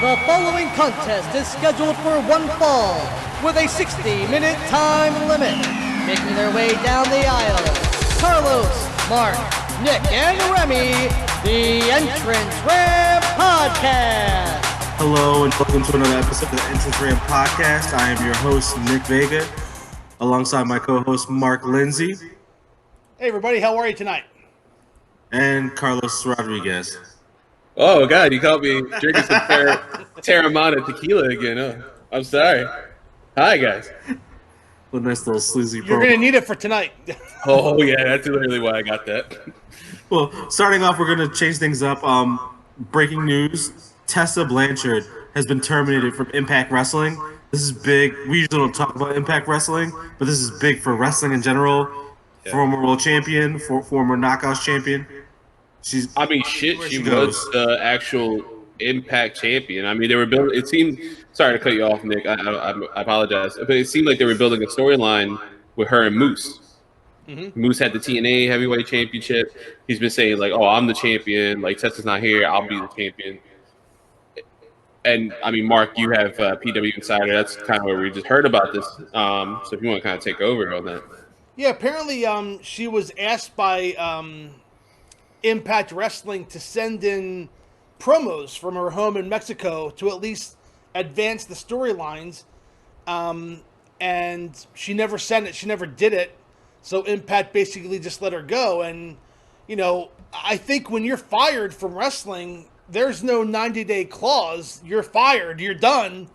The following contest is scheduled for one fall with a 60-minute time limit. Making their way down the aisle, Carlos, Mark, Nick, and Remy, the Entrance Ramp Podcast. Hello and welcome to another episode of the Entrance Ramp Podcast. I am your host, Nick Vega, alongside my co-host, Mark Lindsay. Hey everybody, how are you tonight? And Carlos Rodriguez. Oh God, you caught me drinking some Terramana tequila again. Oh, I'm sorry. Hi guys. A nice little sleazy You're going to need it for tonight. Oh yeah, that's literally why I got that. Well, starting off, we're going to change things up. Breaking news, Tessa Blanchard has been terminated from Impact Wrestling. This is big. We usually don't talk about Impact Wrestling, but this is big for wrestling in general. Yeah. Former world champion, former knockouts champion. She was the actual Impact champion. I mean, they were building. It seemed. Sorry to cut you off, Nick. I apologize, but it seemed like they were building a storyline with her and Moose. Mm-hmm. Moose had the TNA Heavyweight Championship. He's been saying like, "Oh, I'm the champion. Like Tessa's not here. I'll be the champion." And I mean, Mark, you have PW Insider. That's kind of where we just heard about this. So if you want to kind of take over on that. Yeah, apparently she was asked by Impact Wrestling to send in promos from her home in Mexico to at least advance the storylines, and she never sent it. She never did it. So Impact basically just let her go. And, you know, I think when you're fired from wrestling, there's no 90-day clause. You're fired. You're done,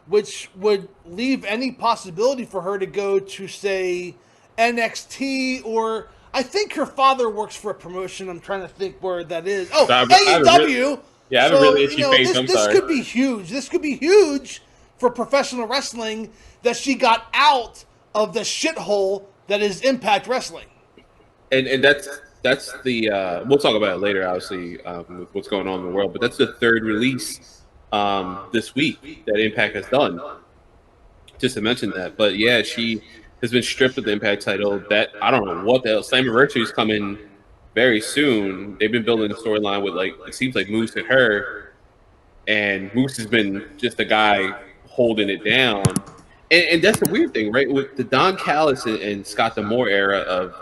which would leave any possibility for her to go to, say, NXT, or I think her father works for a promotion. I'm trying to think where that is. Oh, AEW. I have a really itchy face. This could be huge. This could be huge for professional wrestling that she got out of the shithole that is Impact Wrestling. And that's the we'll talk about it later, obviously, with what's going on in the world. But that's the third release this week that Impact has done. Just to mention that, but yeah, she has been stripped of the Impact title. That I don't know what the hell. Slammiversary is coming very soon. They've been building a storyline with, like, it seems like Moose and her, and Moose has been just a guy holding it down. And that's the weird thing, right? With the Don Callis and Scott D'Amore era of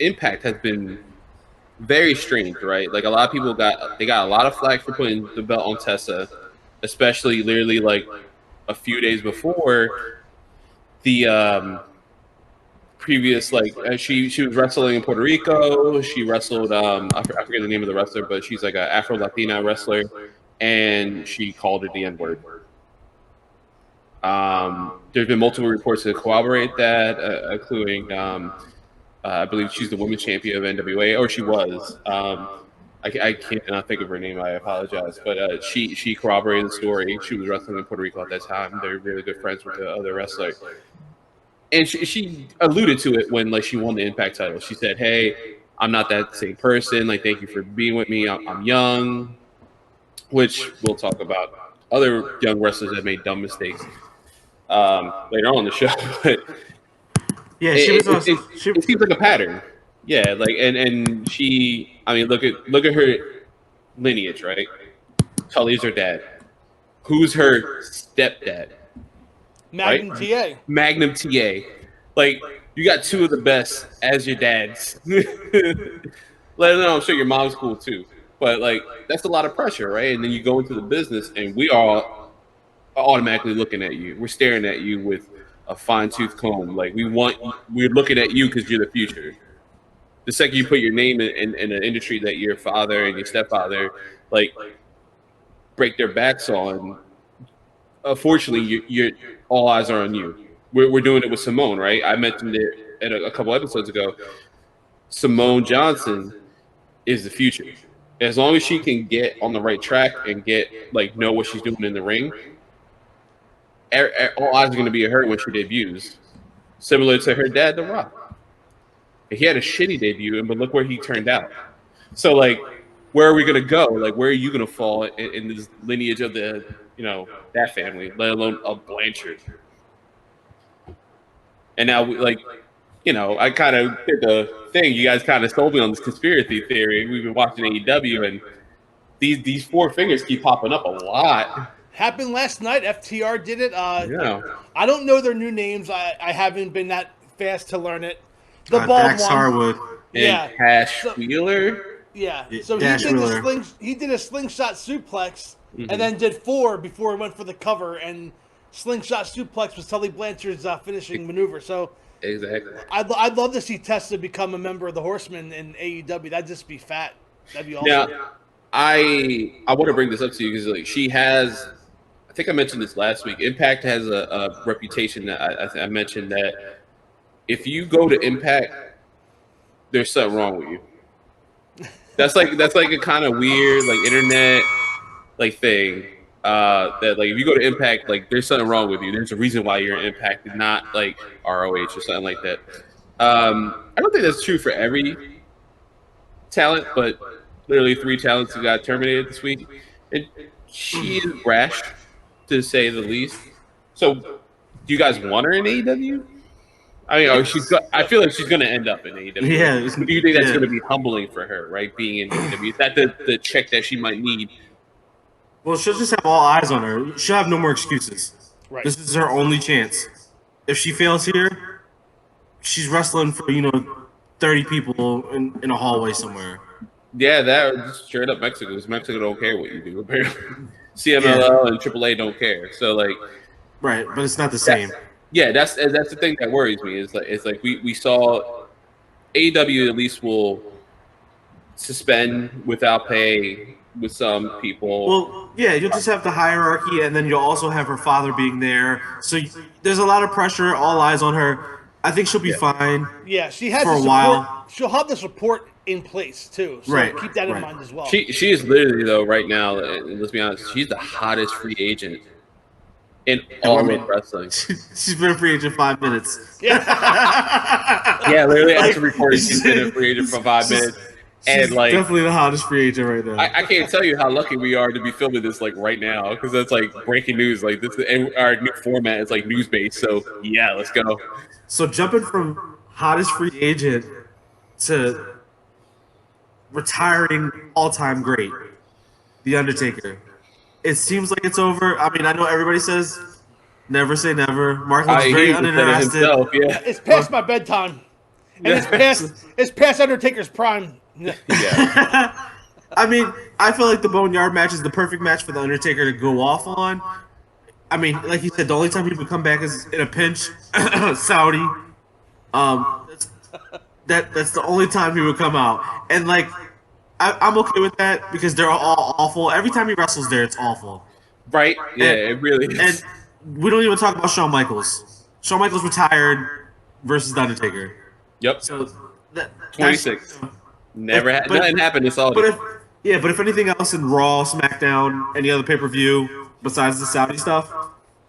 Impact has been very strange, right? Like, a lot of people got a lot of flack for putting the belt on Tessa, especially literally like a few days before the previous, like, she was wrestling in Puerto Rico. She wrestled I forget the name of the wrestler, but she's like an Afro-Latina wrestler, and she called it the N-word. There's been multiple reports that corroborate that, including I believe she's the women's champion of NWA, or she was. I can't think of her name. I apologize, but she corroborated the story. She was wrestling in Puerto Rico at that time. They're really good friends with the other wrestler. And she alluded to it when, like, she won the Impact title. She said, "Hey, I'm not that same person. Like, thank you for being with me. I'm young," which we'll talk about. Other young wrestlers that made dumb mistakes later on in the show. But yeah, it seems like a pattern. Yeah, like, and she. I mean, look at her lineage, right? Tully's her dad. Who's her stepdad? Magnum right? TA. Magnum TA. Like, you got two of the best as your dads. Let alone, I'm sure your mom's cool too. But, like, that's a lot of pressure, right? And then you go into the business, and we are automatically looking at you. We're staring at you with a fine-tooth comb. Like, we're looking at you because you're the future. The second you put your name in an industry that your father and your stepfather, like, break their backs on, unfortunately, you're all eyes are on you. We're doing it with Simone, right? I mentioned it at a couple episodes ago. Simone Johnson is the future. As long as she can get on the right track and know what she's doing in the ring, all eyes are going to be at her when she debuts. Similar to her dad, The Rock. He had a shitty debut, but look where he turned out. So, like, where are we going to go? Like, where are you going to fall in this lineage of the, that family, let alone a Blanchard? And now, I kind of did the thing. You guys kind of sold me on this conspiracy theory. We've been watching AEW, and these four fingers keep popping up a lot. Happened last night. FTR did it. Yeah. I don't know their new names. I haven't been that fast to learn it. The bald Dax one. Harwood. Yeah. And Cash So- Wheeler. Yeah. Yeah, So Dash Wheeler. he did a slingshot suplex Mm-hmm. and then did 4 before he went for the cover. And slingshot suplex was Tully Blanchard's finishing maneuver. So Exactly. I'd love to see Tessa become a member of the Horsemen in AEW. That'd just be fat. That'd be awesome. Now, I want to bring this up to you because like she has. I think I mentioned this last week. Impact has a reputation that I mentioned that if you go to Impact, there's something wrong with you. That's like a kind of weird like internet like thing that like if you go to Impact, like there's something wrong with you. There's a reason why you're in Impact and not like ROH or something like that. I don't think that's true for every talent, but literally 3 talents who got terminated this week. And she is brash, to say the least. So, do you guys want her in AEW? I mean, I feel like she's going to end up in AEW. Yeah. Do you think that's going to be humbling for her, right? Being in AEW, is that the check that she might need? Well, she'll just have all eyes on her. She'll have no more excuses. Right. This is her only chance. If she fails here, she's wrestling for 30 people in a hallway somewhere. Yeah, that or just straight up Mexico. Because Mexico don't care what you do. Apparently, CMLL and AAA don't care. So like, Right, but it's not the same. yeah, that's the thing that worries me. Is like we saw AEW at least will suspend without pay with some people. Well, yeah, you'll just have the hierarchy, and then you'll also have her father being there. So there's a lot of pressure, all eyes on her. I think she'll be fine. Yeah, she has For the a support. while. She'll have the support in place too. So Right, keep that in right. mind as well. She is literally though right now, and let's be honest, she's the hottest free agent in all of wrestling. She's been a free agent 5 minutes. Yeah, literally after recording, she's been a free agent for 5 minutes. She's And like, definitely the hottest free agent right now. I can't tell you how lucky we are to be filming this like right now because that's like breaking news. Like this, and our new format is like news based. So yeah, let's go. So jumping from hottest free agent to retiring all-time great, The Undertaker. It seems like it's over. I mean, I know everybody says never say never. Mark looks very He said it uninterested. himself, yeah. It's past my bedtime, and it's past Undertaker's prime. Yeah. I mean, I feel like the Boneyard match is the perfect match for The Undertaker to go off on. I mean, like you said, the only time he would come back is in a pinch. Saudi. That's the only time he would come out. And, like, I'm okay with that because they're all awful. Every time he wrestles there, it's awful. Right? Yeah, it really is. And we don't even talk about Shawn Michaels. Shawn Michaels retired versus The Undertaker. Yep. So, 26. Never but- nothing happened in Saudi. But if anything else in Raw, SmackDown, any other pay-per-view besides the Saudi stuff,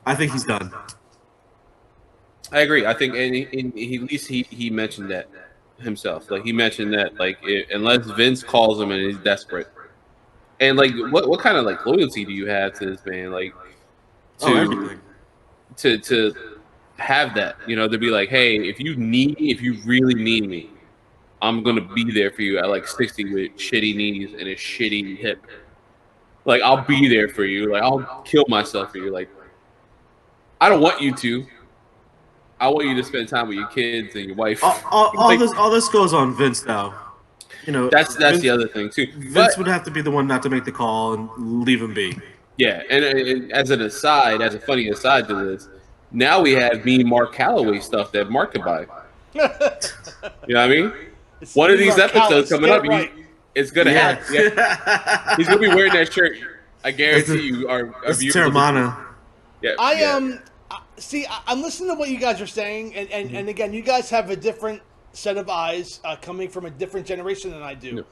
I think he's done. I agree. I think, and he at least he mentioned that himself. Like he mentioned that, like unless Vince calls him and he's desperate, and like what kind of like loyalty do you have to this man? Like Everything. to have that, to be like, hey, if you really need me, I'm gonna be there for you at like 60 with shitty knees and a shitty hip. Like I'll be there for you. Like I'll kill myself for you. Like I don't want you to. I want you to spend time with your kids and your wife. All this goes on Vince though. That's Vince, the other thing too. Vince would have to be the one not to make the call and leave him be. Yeah, and as an aside, as a funny aside to this, now we have me Mark Calloway stuff that Mark could buy. You know what I mean? One of these episodes coming up, it's gonna happen. Yeah. He's gonna be wearing that shirt. I guarantee you. It's Terramana. Yeah. See, I'm listening to what you guys are saying, and again, you guys have a different set of eyes coming from a different generation than I do.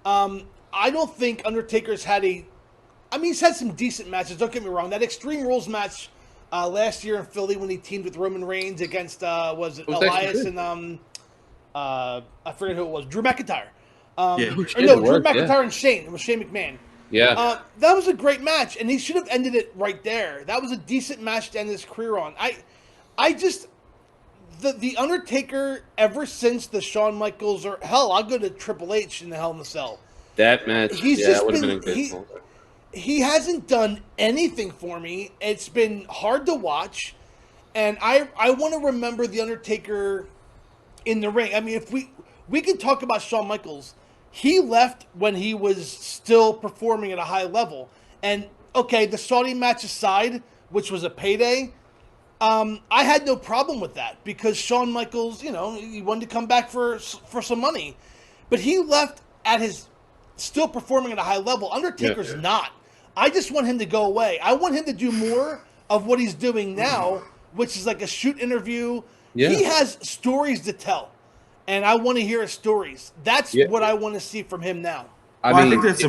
I don't think Undertaker's had he's had some decent matches, don't get me wrong. That Extreme Rules match last year in Philly when he teamed with Roman Reigns against, Elias and, I forget who it was, Drew McIntyre. Drew McIntyre and Shane. It was Shane McMahon. Yeah. That was a great match, and he should have ended it right there. That was a decent match to end his career on. The Undertaker, ever since the Shawn Michaels, or hell, I'll go to Triple H in the Hell in the Cell. That match, He's that just would have been- been a good he- one. he hasn't done anything for me. It's been hard to watch, and I want to remember the Undertaker in the ring. I mean, if we could talk about Shawn Michaels, he left when he was still performing at a high level. And okay, the Saudi match aside, which was a payday, I had no problem with that because Shawn Michaels, he wanted to come back for some money, but he left at his still performing at a high level. Undertaker's not. I just want him to go away. I want him to do more of what he's doing now, which is like a shoot interview. Yeah. He has stories to tell, and I want to hear his stories. That's what I want to see from him now. I think that's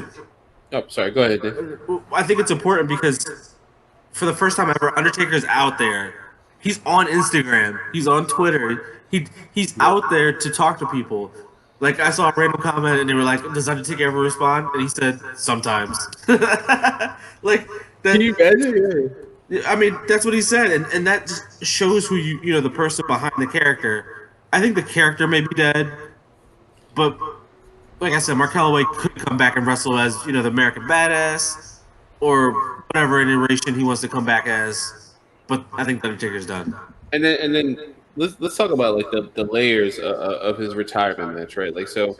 sorry. Go ahead, Dave. I think it's important because for the first time ever, Undertaker's out there. He's on Instagram. He's on Twitter. He's out there to talk to people. Like, I saw a random comment, and they were like, does Undertaker ever respond? And he said, sometimes. Like, that, can you imagine? I mean, that's what he said, and that just shows who the person behind the character. I think the character may be dead, but like I said, Mark Calloway could come back and wrestle as, the American Badass, or whatever iteration he wants to come back as. But I think the Undertaker's done. And then let's talk about like the layers of his retirement match, right? Like, so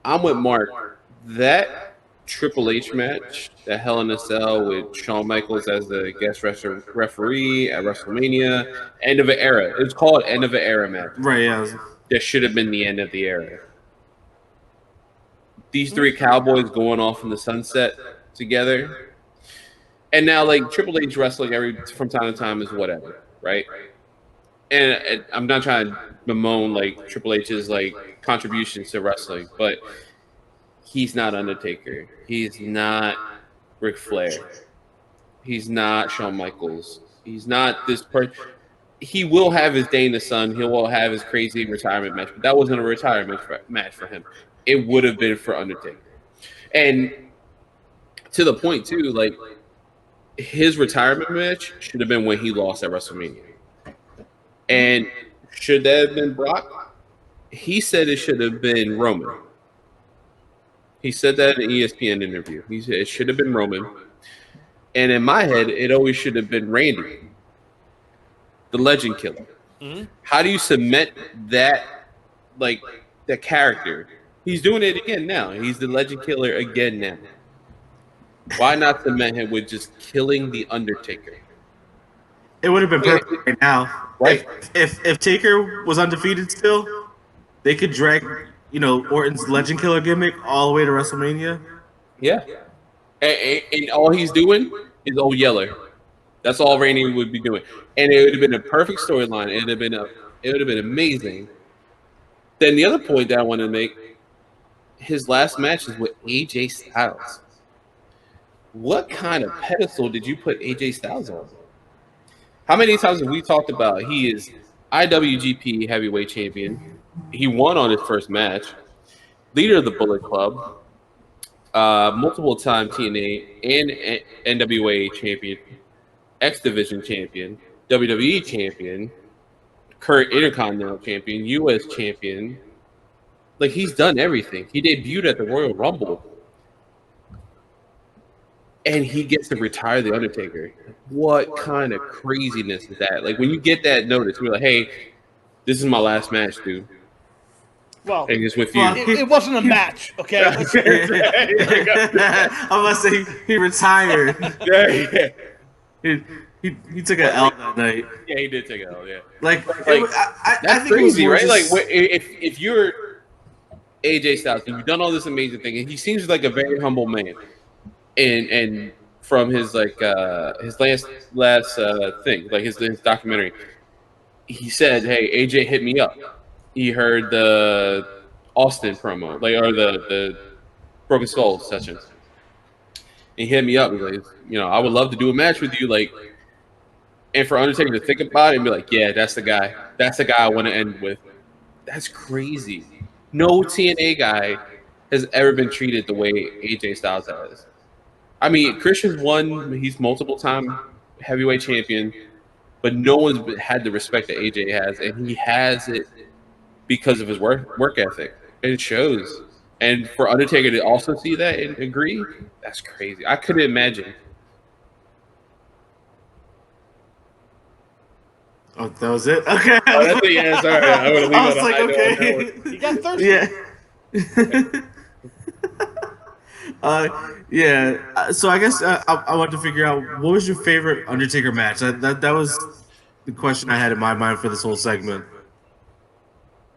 I'm with Mark. That Triple H match, that Hell in a Cell with Shawn Michaels as the guest referee at WrestleMania, end of an era. It's called end of an era match. Right, yeah. That should have been the end of the era. These three cowboys going off in the sunset together. And now, like, Triple H wrestling from time to time is whatever, right? And I'm not trying to bemoan, like, Triple H's, like, contributions to wrestling, but he's not Undertaker. He's not Ric Flair. He's not Shawn Michaels. He's not this person. He will have his day in the sun. He will have his crazy retirement match, but that wasn't a retirement match for him. It would have been for Undertaker. And to the point, too, like, his retirement match should have been when he lost at WrestleMania. And should that have been Brock? He said it should have been Roman. He said that in an ESPN interview. He said it should have been Roman. And in my head, it always should have been Randy, the legend killer. Mm-hmm. How do you cement that, like, that character? He's doing it again now. He's the legend killer again now. Why not cement him with just killing the Undertaker? It would have been perfect right now. Right. If Taker was undefeated still, they could drag, Orton's legend killer gimmick all the way to WrestleMania. Yeah. And all he's doing is Old Yeller. That's all Randy would be doing. And it would have been a perfect storyline. It would have been amazing. Then the other point that I want to make, his last match is with AJ Styles. What kind of pedestal did you put AJ Styles on? How many times have we talked about he is IWGP Heavyweight Champion? He won on his first match. Leader of the Bullet Club. Multiple-time TNA and NWA Champion. X Division Champion. WWE Champion. Current Intercontinental Champion. U.S. Champion. Like, he's done everything. He debuted at the Royal Rumble. And he gets to retire the Undertaker. What kind of craziness is that? Like, when you get that notice, we're like, hey, this is my last match, dude. Well, and it's with you. It wasn't a match, okay? I'm gonna say he retired. Yeah. He took an L that night. Yeah, he did take an L. Yeah. I think crazy, right? Like, if you're AJ Styles and you've done all this amazing thing, and he seems like a very humble man. And from his his last thing, like his documentary, he said, "Hey, AJ hit me up. He heard the Austin promo, or the Broken Skull session. And he hit me up. He's like, I would love to do a match with you, like." And for Undertaker to think about it and be like, "Yeah, that's the guy. That's the guy I want to end with." That's crazy. No TNA guy has ever been treated the way AJ Styles has. I mean, Christian's won. He's multiple-time heavyweight champion, but no one's had the respect that AJ has, and he has it because of his work ethic. And it shows. And for Undertaker to also see that and agree, that's crazy. I couldn't imagine. Oh, that was it. Okay. Oh, that's it. Yeah, sorry. I would have leave I was on a like, high note on that okay. one. He got thirsty. Yeah. So I guess I want to figure out what was your favorite Undertaker match. That was the question I had in my mind for this whole segment.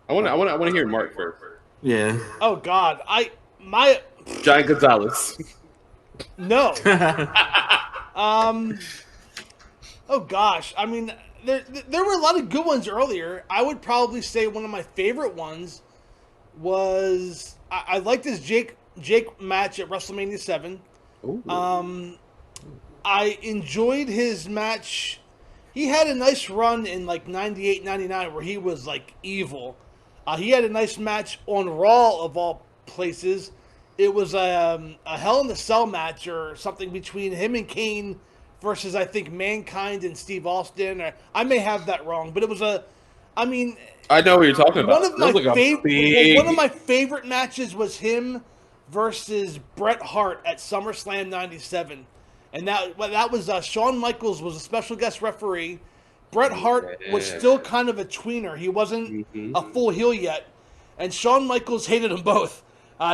I want to hear Mark first. Yeah. Oh God, Giant Gonzalez. no. Oh gosh, I mean, there were a lot of good ones earlier. I would probably say one of my favorite ones was I liked this Jake match at WrestleMania 7. Ooh. I enjoyed his match. He had a nice run in like 98, 99 where he was like evil. He had a nice match on Raw of all places. It was a Hell in a Cell match or something between him and Kane versus I think Mankind and Steve Austin. Or, I may have that wrong, but it was I mean, I know what you're talking about. one of my favorite matches was him versus Bret Hart at SummerSlam '97, and that was Shawn Michaels was a special guest referee. Bret Hart was still kind of a tweener. He wasn't a full heel yet, and Shawn Michaels hated them both.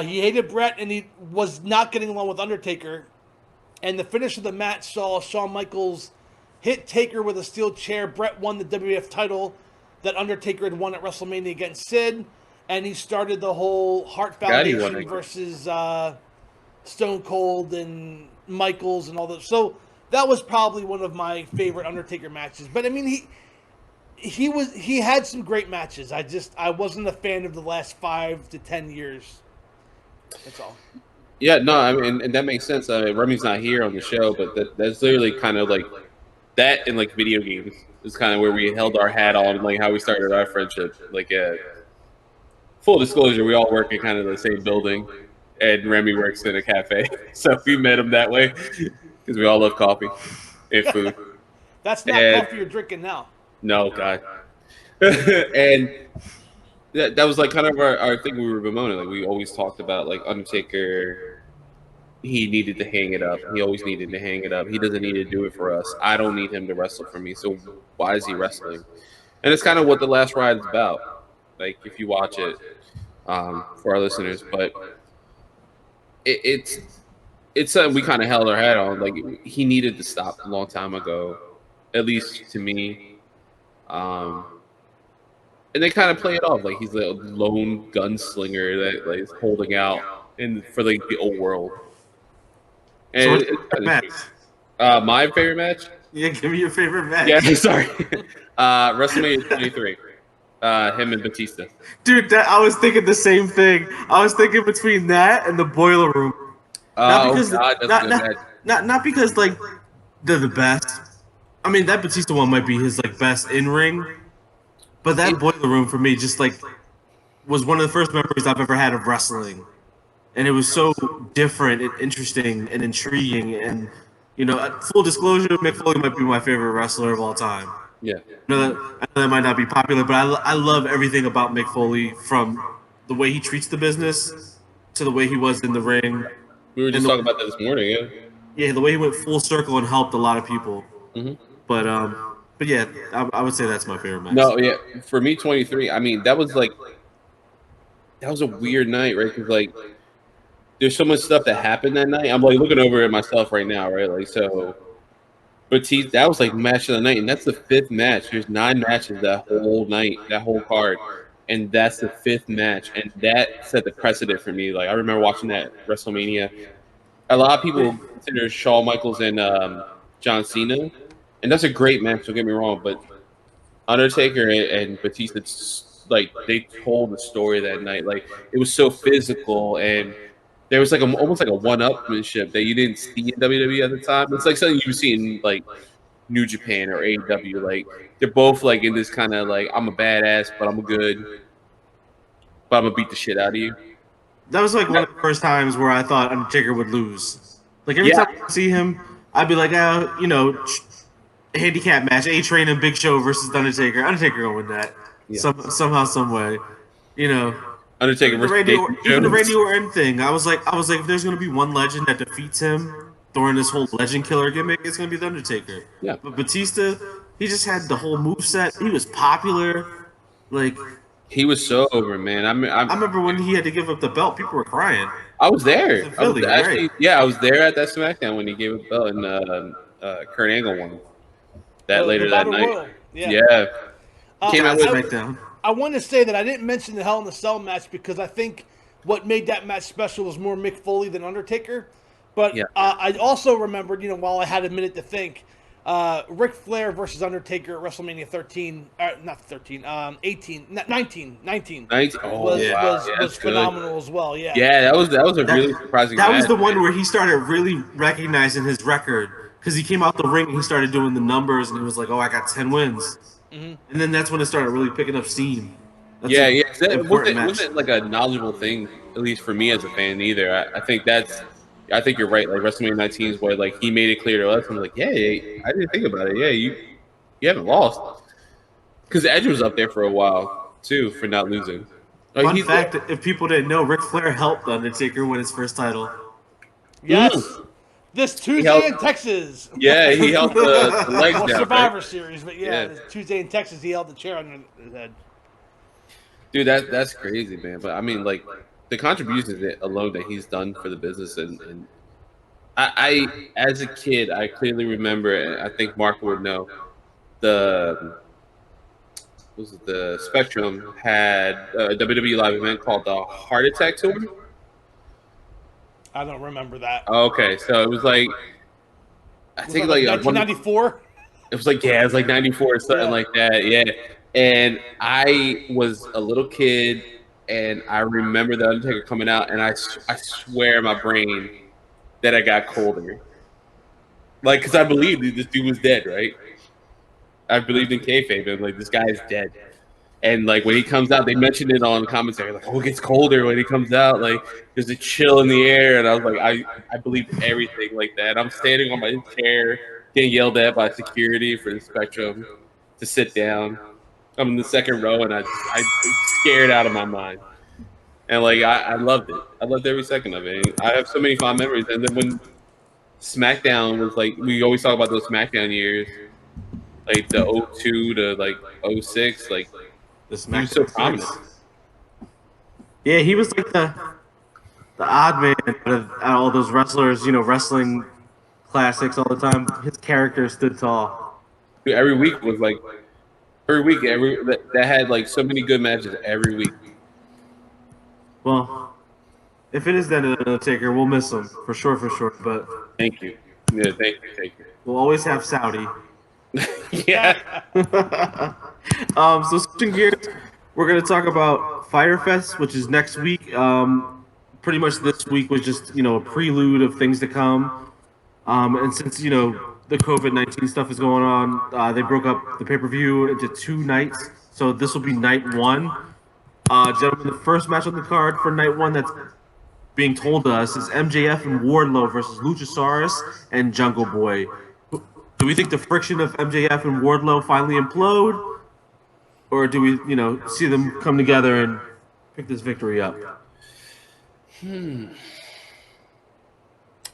He hated Bret, and he was not getting along with Undertaker. And the finish of the match saw Shawn Michaels hit Taker with a steel chair. Bret won the WWF title that Undertaker had won at WrestleMania against Sid, and he started the whole Hart Foundation versus Stone Cold and Michaels and all that. So that was probably one of my favorite Undertaker matches. But I mean, he had some great matches. I wasn't a fan of the last 5 to 10 years. That's all. Yeah, no, I mean, and that makes sense. I mean, Remy's not here on the show, but that's literally kind of like that in like video games is kind of where we held our hat on, like how we started our friendship. Like, full disclosure, we all work in kind of the same building, and Remy works in a cafe, so we met him that way because we all love coffee and food. That's not coffee you're drinking now. No, God. And that was like kind of our thing we were bemoaning. Like we always talked about like Undertaker, he needed to hang it up. He always needed to hang it up. He doesn't need to do it for us. I don't need him to wrestle for me. So why is he wrestling? And it's kind of what The Last Ride is about. Like if you watch it, for our listeners, but it's something we kind of held our hat on. Like he needed to stop a long time ago, at least to me. And they kind of play it off like he's a lone gunslinger that like is holding out for like the old world. And So what's your favorite match? My favorite match? Yeah, give me your favorite match. Yeah, sorry. WrestleMania 23. Him and Batista. Dude, I was thinking the same thing. I was thinking between that and the Boiler Room. Not because like they're the best. I mean, that Batista one might be his like best in ring. But that Boiler Room for me just like was one of the first memories I've ever had of wrestling. And it was so different and interesting and intriguing. And, you know, full disclosure, Mick Foley might be my favorite wrestler of all time. Yeah. I know that might not be popular, but I love everything about Mick Foley, from the way he treats the business to the way he was in the ring. We were just talking about that this morning, yeah. Yeah, the way he went full circle and helped a lot of people. Mm-hmm. But yeah, I would say that's my favorite match. No, yeah, for me, 23. I mean, that was a weird night, right? Because like, there's so much stuff that happened that night. I'm like looking over at myself right now, right? Like, so, but that was like match of the night, and that's the 5th match. There's 9 matches that whole night, that whole card, and that's the 5th match, and that set the precedent for me. Like, I remember watching that WrestleMania. A lot of people consider Shawn Michaels and John Cena. And that's a great match, don't get me wrong, but Undertaker and Batista, like, they told the story that night. Like, it was so physical, and there was like almost like a one-upmanship that you didn't see in WWE at the time. It's like something you see in like New Japan or AEW. Like, they're both like in this kind of like, I'm a badass, but I'm good, but I'm gonna beat the shit out of you. That was like one of the first times where I thought Undertaker would lose. Like every time I see him, I'd be like, you know, handicap match, A-Train and Big Show versus Undertaker. Undertaker gonna win that somehow, some way, you know. Undertaker versus Davey even the Jones. Randy Orton thing. I was like, if there's gonna be one legend that defeats him during this whole legend killer gimmick, it's gonna be the Undertaker. Yeah. But Batista, he just had the whole moveset. He was popular. Like, He was so over, man. I remember when he had to give up the belt, people were crying. I was there. In Philly, right? I was there at that SmackDown when he gave a belt and Kurt Angle won that later that night. Royal. Yeah. Came out with SmackDown. I want to say that I didn't mention the Hell in a Cell match because I think what made that match special was more Mick Foley than Undertaker. But Yeah. I also remembered, while I had a minute to think, Ric Flair versus Undertaker at WrestleMania 13, not 13, 18, 19 Oh, wow. was That's phenomenal as well. Yeah. Yeah, that was a really surprising That match. was the one where he started really recognizing his record because he came out the ring and he started doing the numbers and he was like, "Oh, I got 10 wins," and then that's when it started really picking up steam. That's Yeah. an That important match. wasn't like a knowledgeable thing, at least for me as a fan either. I think you're right. Like WrestleMania 19 is where like he made it clear to us. I'm like, yeah, I didn't think about it. Yeah, you haven't lost because Edge was up there for a while too for not losing. Like, Fun fact: if people didn't know, Ric Flair helped Undertaker win his first title. Yes. This Tuesday held- in Texas. Yeah, he held the legs Well, down. Survivor Right? Series, but Yeah. this Tuesday in Texas, he held the chair on his head. Dude, that's crazy, man. But I mean, like the contributions alone that he's done for the business, and I as a kid, I clearly remember, and I think Mark would know, the Spectrum had a WWE live event called the Heart Attack Tour. I don't remember that. Okay, so it was like I think like 1994. It was like, it was like 94 or something like that. Yeah. And I was a little kid and I remember the Undertaker coming out and I swear in my brain that I got colder. Like, because I believed this dude was dead, right? I believed in kayfabe and like, this guy is dead. And like, when he comes out, they mentioned it on commentary, like, oh, it gets colder when he comes out. Like, there's a chill in the air. And I was like, I believed everything like that. I'm standing on my chair, getting yelled at by security for the Spectrum to sit down. I'm in the second row, and I scared out of my mind. And like I loved it. I loved every second of it. I have so many fond memories. And then when SmackDown was like, we always talk about those SmackDown years, like the 02 to like 06, like The he was so prominent. Yeah, he was like the odd man out of all those wrestlers, wrestling classics all the time. His character stood tall. Dude, every week was like that had like so many good matches every week. Well, if it is then an Undertaker, we'll miss him for sure. But Thank you. Yeah, thank you. we'll always have Saudi. Yeah. So switching gears, we're gonna talk about Firefest, which is next week. Pretty much this week was just a prelude of things to come. And since the COVID-19 stuff is going on, they broke up the pay-per-view into 2 nights. So this will be night 1. Gentlemen, the first match on the card for night 1 that's being told to us is MJF and Wardlow versus Luchasaurus and Jungle Boy. Do we think the friction of MJF and Wardlow finally implode? Or do we, see them come together and pick this victory up? I'm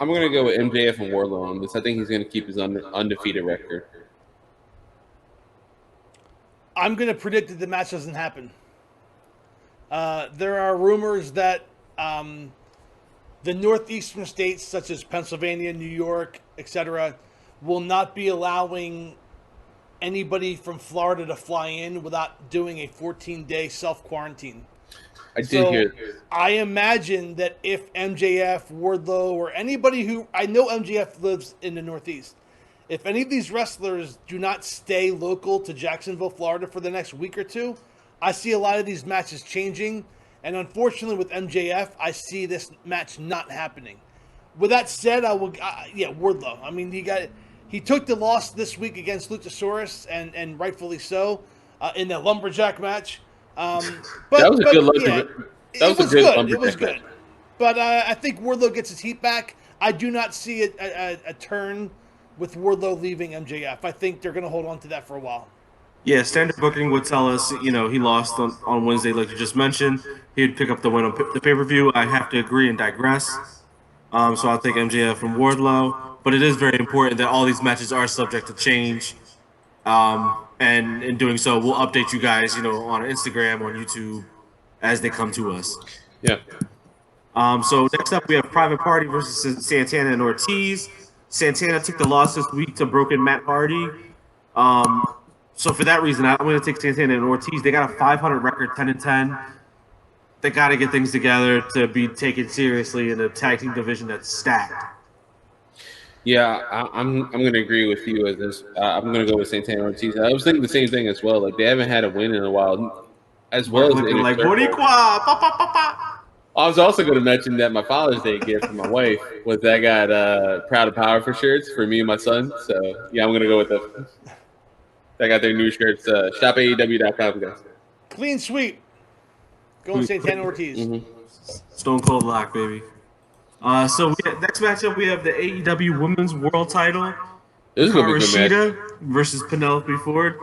going to go with MJF and Wardlow on this. I think he's going to keep his undefeated record. I'm going to predict that the match doesn't happen. There are rumors that the northeastern states, such as Pennsylvania, New York, etc., will not be allowing anybody from Florida to fly in without doing a 14-day self-quarantine. I did hear this. I imagine that if MJF, Wardlow, or anybody who... I know MJF lives in the Northeast. If any of these wrestlers do not stay local to Jacksonville, Florida for the next week or two, I see a lot of these matches changing. And unfortunately with MJF, I see this match not happening. With that said, Wardlow. I mean, he took the loss this week against Luchasaurus, and rightfully so, in the lumberjack match. But that was a good yeah, that was a good lumberjack It was good. match. But I think Wardlow gets his heat back. I do not see a turn with Wardlow leaving MJF. I think they're going to hold on to that for a while. Yeah, standard booking would tell us, he lost on Wednesday, like you just mentioned. He would pick up the win on the pay-per-view. I have to agree and digress. So I'll take MJF from Wardlow. But it is very important that all these matches are subject to change. And in doing so, we'll update you guys, on Instagram, on YouTube, as they come to us. Yeah. So next up, we have Private Party versus Santana and Ortiz. Santana took the loss this week to Broken Matt Hardy. So for that reason, I'm going to take Santana and Ortiz. They got a 500 record, 10-10. They got to get things together to be taken seriously in a tag team division that's stacked. Yeah, I'm going to agree with you as this. I'm going to go with Santana Ortiz. I was thinking the same thing as well. Like they haven't had a win in a while, as well as like Boricua, pa, pa, pa, pa. I was also going to mention that my Father's Day gift from my wife was that I got Proud of Powerful shirts for me and my son. So yeah, I'm going to go with the. I got their new shirts. ShopAEW.com, guys. Clean sweep. Going Santana Ortiz. Mm-hmm. Stone Cold Lock, baby. So next matchup, we have the AEW Women's World Title. This is going to be a good match. Rashida versus Penelope Ford.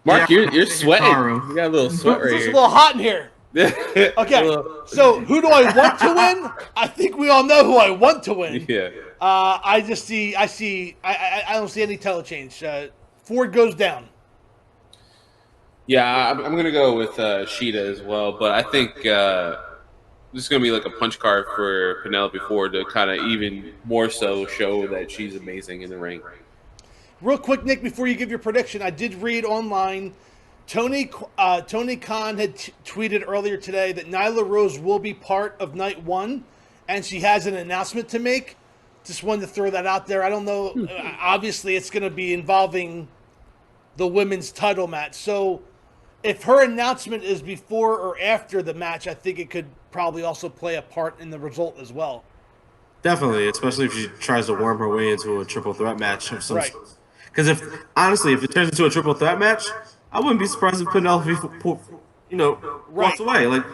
Mark, you're sweating. You got a little sweat right It's here. a little hot in here. Okay, so who do I want to win? I think we all know who I want to win. Yeah. I don't see any title change. Ford goes down. Yeah, I'm going to go with Sheeta as well, but I think this is going to be like a punch card for Penelope Ford to kind of even more so show that she's amazing in the ring. Real quick, Nick, before you give your prediction, I did read online. Tony Khan had tweeted earlier today that Nyla Rose will be part of Night 1, and she has an announcement to make. Just wanted to throw that out there. I don't know. Obviously, it's going to be involving the women's title match. So if her announcement is before or after the match, I think it could probably also play a part in the result as well. Definitely, especially if she tries to worm her way into a triple threat match of some Right. sort. Because if it turns into a triple threat match, I wouldn't be surprised if Penelope, walks away like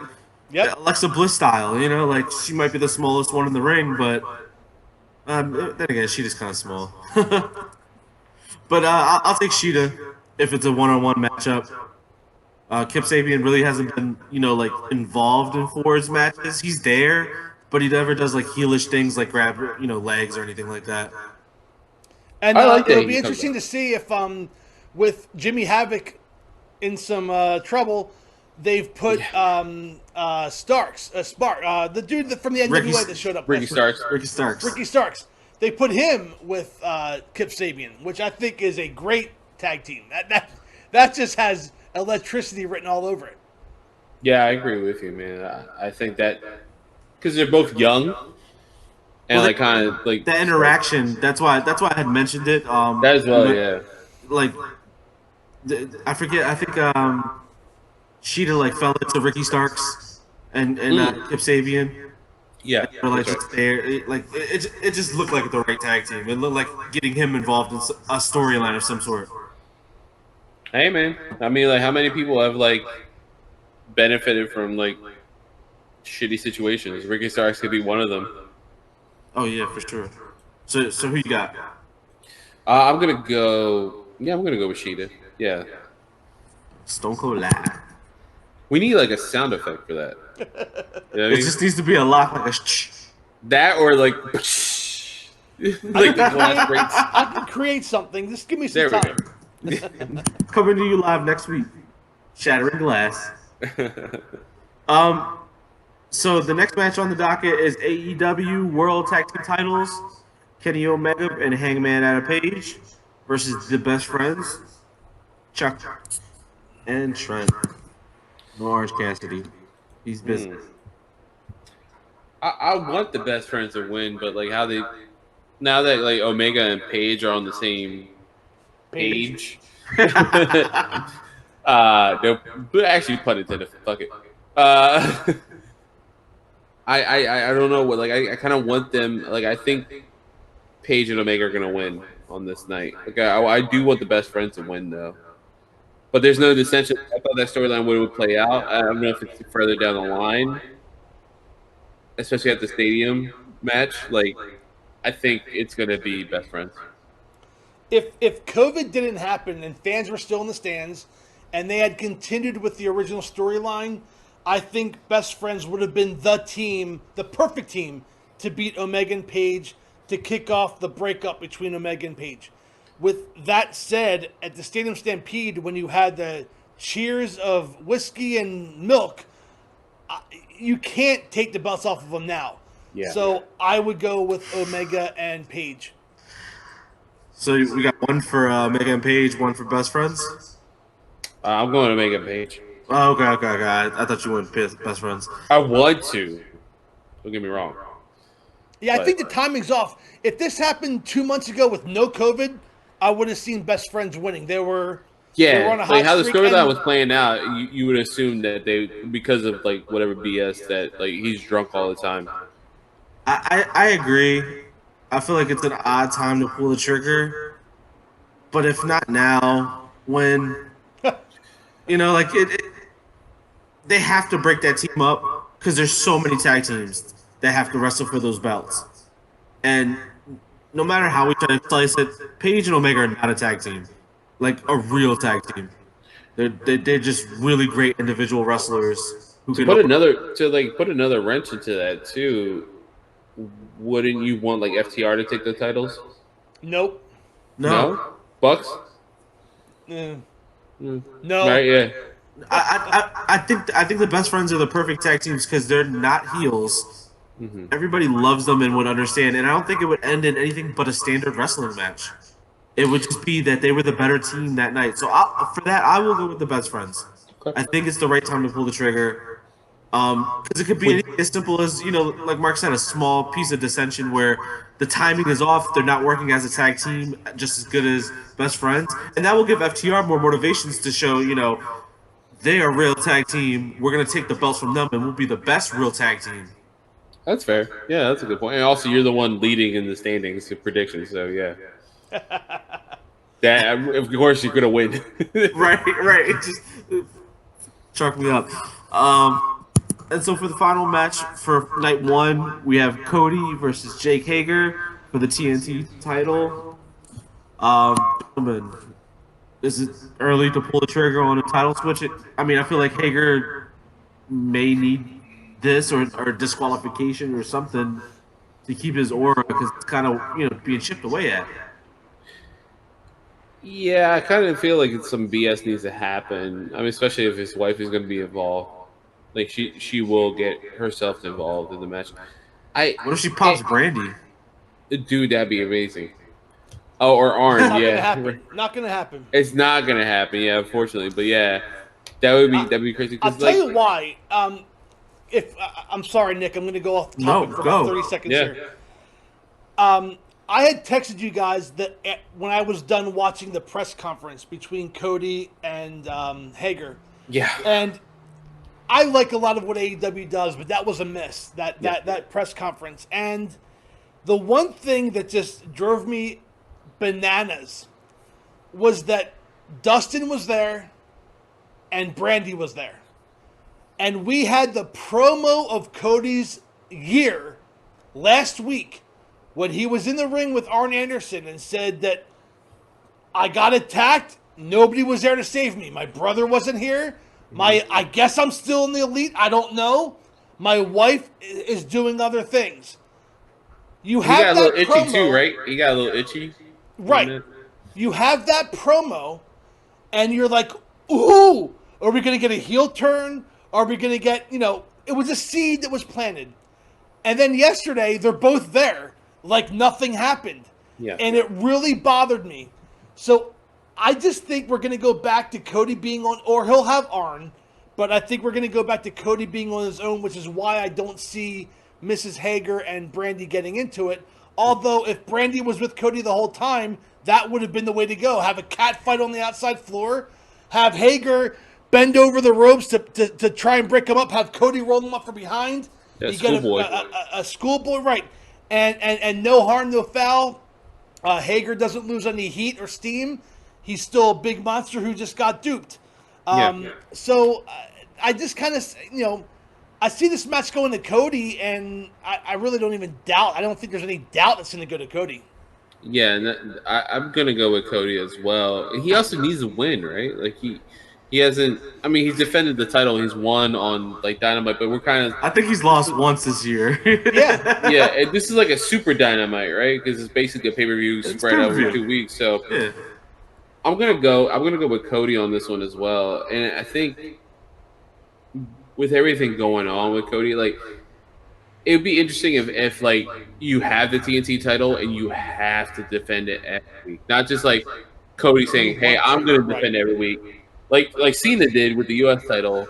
Alexa Bliss style. Like she might be the smallest one in the ring, but then again, Sheeta's kind of small. But I'll take Sheeta if it's a one-on-one matchup. Kip Sabian really hasn't been, involved in Ford's matches. He's there, but he never does like heelish things like grab, legs or anything like that. And I like that it'll he be comes interesting out. to see if, with Jimmy Havoc in some trouble, they've put Starks, the dude from the NWA that showed up. Ricky Starks. Ricky Starks. They put him with Kip Sabian, which I think is a great tag team. That just has electricity written all over it. Yeah, I agree with you, man. I think that because they're both young and like kind of like the interaction. That's why I had mentioned it. that as well. Yeah. Like, I forget. I think Sheeta like fell into Ricky Starks and Kip Sabian. Yeah. Or like that's just there, it just looked like the right tag team. It looked like getting him involved in a storyline of some sort. Hey, man. I mean, like, how many people have like benefited from like shitty situations? Ricky Starks could be one of them. Oh yeah, for sure. So who you got? I'm gonna go. Yeah, I'm gonna go with Sheeta. Yeah. Stone Cold Live. We need like a sound effect for that. You know what I It mean? just needs to be a lock, like a That or like like the glass breaks. I can create something. Just give me some There we time. go. coming to you live next week. Shattering Glass. So the next match on the docket is AEW World Tag Team Titles. Kenny Omega and Hangman Adam Page versus the Best Friends, Chuck and Trent. No Orange Cassidy. He's busy. I want the Best Friends to win, but like how they now that like Omega and Page are on the same page. They're actually pun intended. Fuck it. I don't know what like I kind of want them like I think Page and Omega are gonna win on this night. Like I do want the Best Friends to win though, but there's no dissension. I thought that storyline would play out. I don't know if it's further down the line, especially at the stadium match. Like I think it's gonna be Best Friends. if COVID didn't happen and fans were still in the stands, and they had continued with the original storyline, I think Best Friends would have been the team, the perfect team, to beat Omega and Page to kick off the breakup between Omega and Page. With that said, at the Stadium Stampede, when you had the cheers of whiskey and milk, you can't take the belts off of them now. Yeah. So I would go with Omega and Page. So we got one for Omega and Page, one for Best Friends. I'm going to make a Page. Oh, okay. I thought you went Best Friends. I want to. Don't get me wrong. Yeah, I think the timing's off. If this happened 2 months ago with no COVID, I would have seen Best Friends winning. They were on a hot like how the streak, storyline and- was playing out, you would assume that they, because of like whatever BS, that like he's drunk all the time. I agree. I feel like it's an odd time to pull the trigger, but if not now, when like they have to break that team up because there's so many tag teams that have to wrestle for those belts, and no matter how we try to slice it, Paige and Omega are not a tag team, like a real tag team. They're just really great individual wrestlers who can Put another wrench into that too. Wouldn't you want like FTR to take the titles? Nope. No. Bucks? No. Right, yeah. I think the Best Friends are the perfect tag teams because they're not heels. Mm-hmm. Everybody loves them and would understand, and I don't think it would end in anything but a standard wrestling match. It would just be that they were the better team that night. So for that, I will go with the Best Friends. Okay. I think it's the right time to pull the trigger. Because it could be anything as simple as, like Mark said, a small piece of dissension where the timing is off, they're not working as a tag team just as good as Best Friends, and that will give FTR more motivations to show, they are a real tag team. We're going to take the belts from them, and we'll be the best real tag team. That's fair. Yeah, that's a good point. And also, you're the one leading in the standings to predictions, so yeah. That, of course, you're going to win. Right. It just chalk me up. And so for the final match for night one, we have Cody versus Jake Hager for the TNT title. Gentlemen, is it early to pull the trigger on a title switch? I feel like Hager may need this or disqualification or something to keep his aura because it's kind of being chipped away at. Yeah, I kind of feel like some BS needs to happen. Especially if his wife is going to be involved. Like she will get herself involved in the match. What if she pops Brandy? Dude, that'd be amazing. Oh, or Arn, Not gonna happen. It's not gonna happen, yeah, unfortunately. But yeah, that'd be crazy. I'll tell you why. If I'm sorry, Nick, I'm gonna go off the topic for about 30 seconds here. I had texted you guys that when I was done watching the press conference between Cody and Hager. Yeah. And I like a lot of what AEW does, but that was a miss, that press conference. And the one thing that just drove me bananas was that Dustin was there and Brandy was there. And we had the promo of Cody's year last week when he was in the ring with Arn Anderson and said that I got attacked, nobody was there to save me. My brother wasn't here. I guess I'm still in the elite. I don't know. My wife is doing other things. You have got a little itchy promo, too, right? You got a little itchy, right? You have that promo, and you're like, "Ooh, are we going to get a heel turn? Are we going to get?" It was a seed that was planted, and then yesterday they're both there, like nothing happened, and it really bothered me. So I just think we're going to go back to Cody being on, or he'll have Arn, but I think we're going to go back to Cody being on his own, which is why I don't see Mrs. Hager and Brandy getting into it. Although if Brandy was with Cody the whole time, that would have been the way to go. Have a cat fight on the outside floor, have Hager bend over the ropes to try and break him up, have Cody roll him up from behind. Yeah, you get a schoolboy, right. And no harm, no foul. Hager doesn't lose any heat or steam. He's still a big monster who just got duped. So I just kind of, I see this match going to Cody, and I really don't even doubt. I don't think there's any doubt it's going to go to Cody. Yeah, and I'm gonna go with Cody as well. He also needs a win, right? Like he hasn't. I mean, he's defended the title. He's won on like Dynamite, but we're kind of I think he's lost once this year. Yeah. yeah. This is like a super Dynamite, right? Because it's basically a pay per view It's spread over pay-per-view. 2 weeks. So Yeah. I'm gonna go. I'm gonna go with Cody on this one as well. And I think with everything going on with Cody, like it would be interesting if like you have the TNT title and you have to defend it every week, not just like Cody saying, "Hey, I'm going to defend every week," like Cena did with the U.S. title.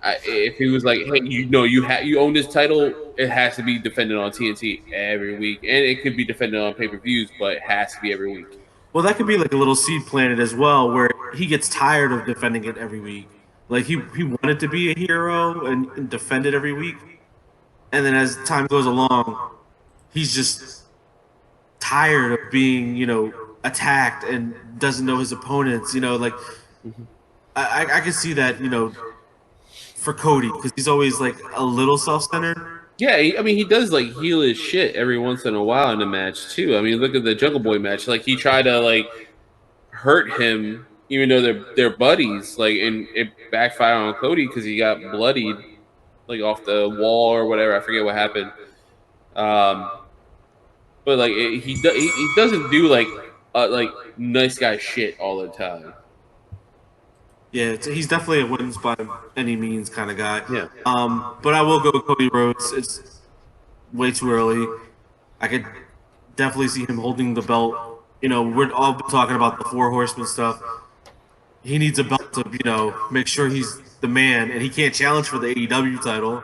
If he was like, "Hey, you own this title, it has to be defended on TNT every week, and it could be defended on pay-per-views, but it has to be every week." Well, that could be like a little seed planted as well, where he gets tired of defending it every week. Like he wanted to be a hero and defend it every week, and then as time goes along, he's just tired of being, attacked and doesn't know his opponents. Like I can see that, for Cody because he's always like a little self-centered. Yeah, I mean, he does like heal his shit every once in a while in a match too. I mean, look at the Jungle Boy match. Like he tried to like hurt him, even though they're buddies. Like, and it backfired on Cody because he got bloodied, like off the wall or whatever. I forget what happened. But like he doesn't do like nice guy shit all the time. Yeah, he's definitely a wins by any means kind of guy. Yeah. But I will go with Cody Rhodes. It's way too early. I could definitely see him holding the belt. We're all talking about the Four Horsemen stuff. He needs a belt to, make sure he's the man, and he can't challenge for the AEW title.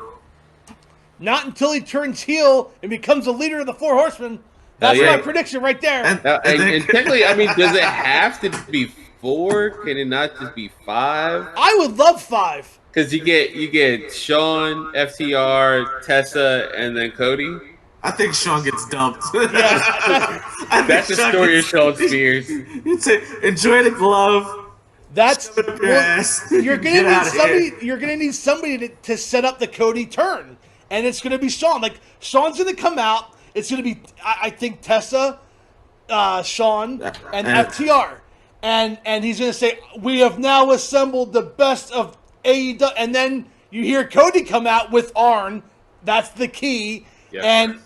Not until he turns heel and becomes the leader of the Four Horsemen. That's yeah. my prediction right there. And technically, I mean, does it have to be 4? Can it not just be 5? I would love 5. Because you get Shawn, FTR, Tessa, and then Cody. I think Shawn gets dumped. That's the story of Shawn Spears. Enjoy the glove. That's you're gonna need somebody to set up the Cody turn, and it's gonna be Shawn. Like Shawn's gonna come out. It's gonna be I think Tessa, Shawn, and FTR, and he's gonna say we have now assembled the best of AEW, and then you hear Cody come out with Arn. That's the key, and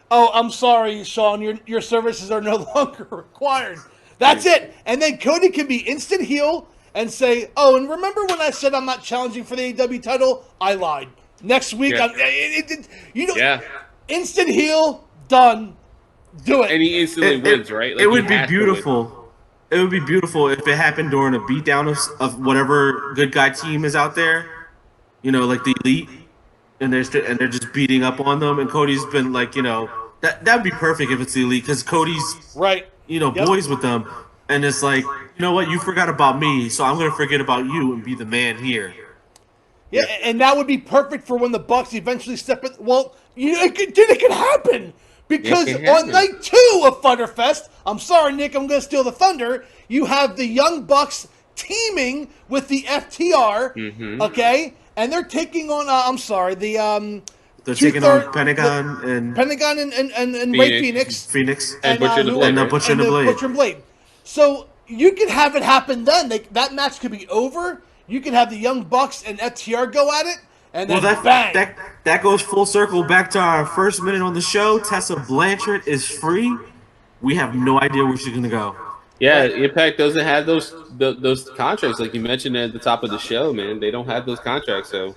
oh, I'm sorry, Shawn, your services are no longer required. That's it. And then Cody can be instant heel and say, oh, and remember when I said I'm not challenging for the AEW title? I lied. Next week, instant heel, done. Do it. And he instantly wins, right? Like it would be beautiful. It would be beautiful if it happened during a beatdown of whatever good guy team is out there, like the Elite, and they're just beating up on them. And Cody's been like, that would be perfect if it's the Elite because Cody's right. Boys with them, and it's like, you know what, you forgot about me, so I'm gonna forget about you and be the man here. Yeah, and that would be perfect for when the Bucks eventually step in. Well, it could happen because on night 2 of Thunderfest, I'm sorry, Nick, I'm gonna steal the thunder. You have the Young Bucks teaming with the FTR, okay, and they're taking on. I'm sorry, They're taking on Pentagon and Ray Phoenix. And Butcher and the Blade. So you could have it happen then. That match could be over. You could have the Young Bucks and FTR go at it, and then bang. That goes full circle back to our first minute on the show. Tessa Blanchard is free. We have no idea where she's gonna go. Yeah, Impact doesn't have those contracts like you mentioned at the top of the show, man. They don't have those contracts, so.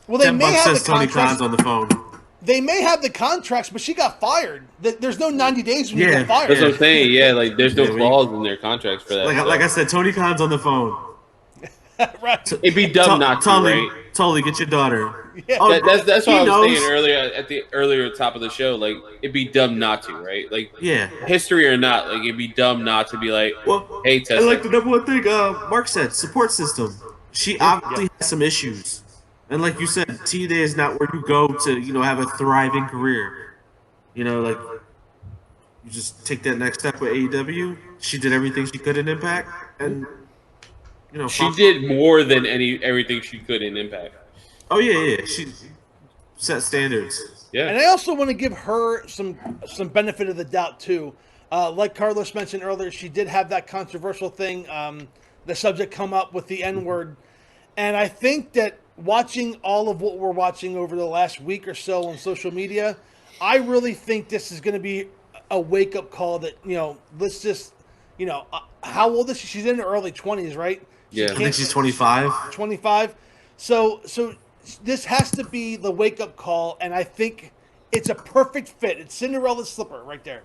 Well, they may have says the Tony contracts. Khan's on the phone. They may have the contracts, but she got fired. There's no 90 days when you get fired. That's what I'm saying. Yeah, like there's no clause in their contracts for that. Like I said, Tony Khan's on the phone. Right. It'd be dumb not to, right? Totally, get your daughter. Yeah. That's what I was saying earlier at the earlier top of the show. Like it'd be dumb not to, right? Like history or not, like it'd be dumb not to be like, hey, Tessa. And like the number one thing Mark said, support system. She obviously has some issues. And like you said, T-Day is not where you go to, have a thriving career. Like you just take that next step with AEW. She did everything she could in Impact, and she did more than everything she could in Impact. Oh yeah, she set standards. Yeah, and I also want to give her some benefit of the doubt too. Like Carlos mentioned earlier, she did have that controversial thing, the subject come up with the N-word. And I think that watching all of what we're watching over the last week or so on social media, I really think this is going to be a wake-up call that, let's just, how old is she? She's in her early 20s, right? Yeah. I think she's 25. 25. So this has to be the wake-up call, and I think it's a perfect fit. It's Cinderella's slipper right there.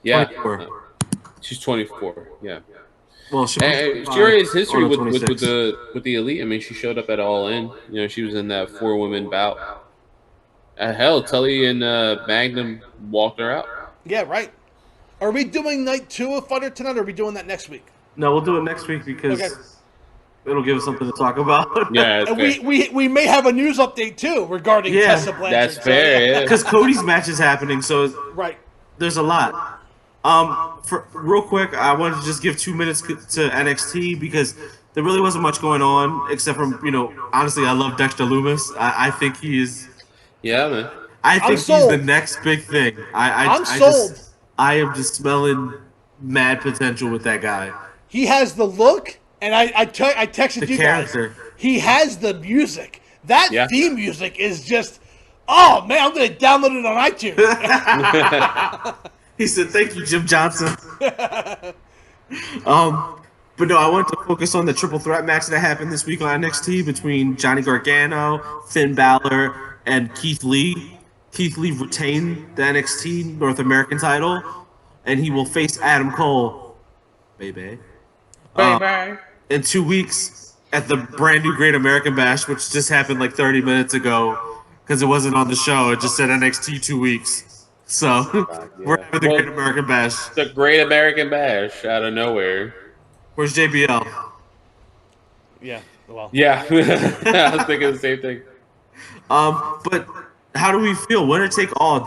Yeah. 24. She's 24. Yeah. Well, she already has history on with 26. the elite. I mean, she showed up at All In. She was in that 4-woman bout. Hell, Tully and Magnum walked her out. Yeah, right. Are we doing night 2 of Fighter tonight, or are we doing that next week? No, we'll do it next week because Okay. it'll give us something to talk about. Yeah, And we may have a news update too regarding Yeah, Tessa Blanchard. that's fair. Yeah. Because Cody's match is happening, so Right. there's a lot. For real quick, I wanted to just give 2 minutes to NXT because there really wasn't much going on except for honestly, I love Dexter Lumis. I think he is. Yeah, man. I think he's sold. the next big thing. I'm sold. I am just smelling mad potential with that guy. He has the look, and I texted The you character. guys. He has the music. That Yeah. theme music is just, oh man, I'm gonna download it on iTunes. He said, "Thank you, Jim Johnson." But no, I wanted to focus on the triple threat match that happened this week on NXT between Johnny Gargano, Finn Balor, and Keith Lee. Keith Lee retained the NXT North American title, and he will face Adam Cole, baby, in 2 weeks at the brand new Great American Bash, which just happened like 30 minutes ago because it wasn't on the show. It just said NXT 2 weeks. So we're having the Great American Bash. The Great American Bash out of nowhere. Where's JBL? Yeah, well. Yeah, I was thinking the same thing. But how do we feel? Winner take all.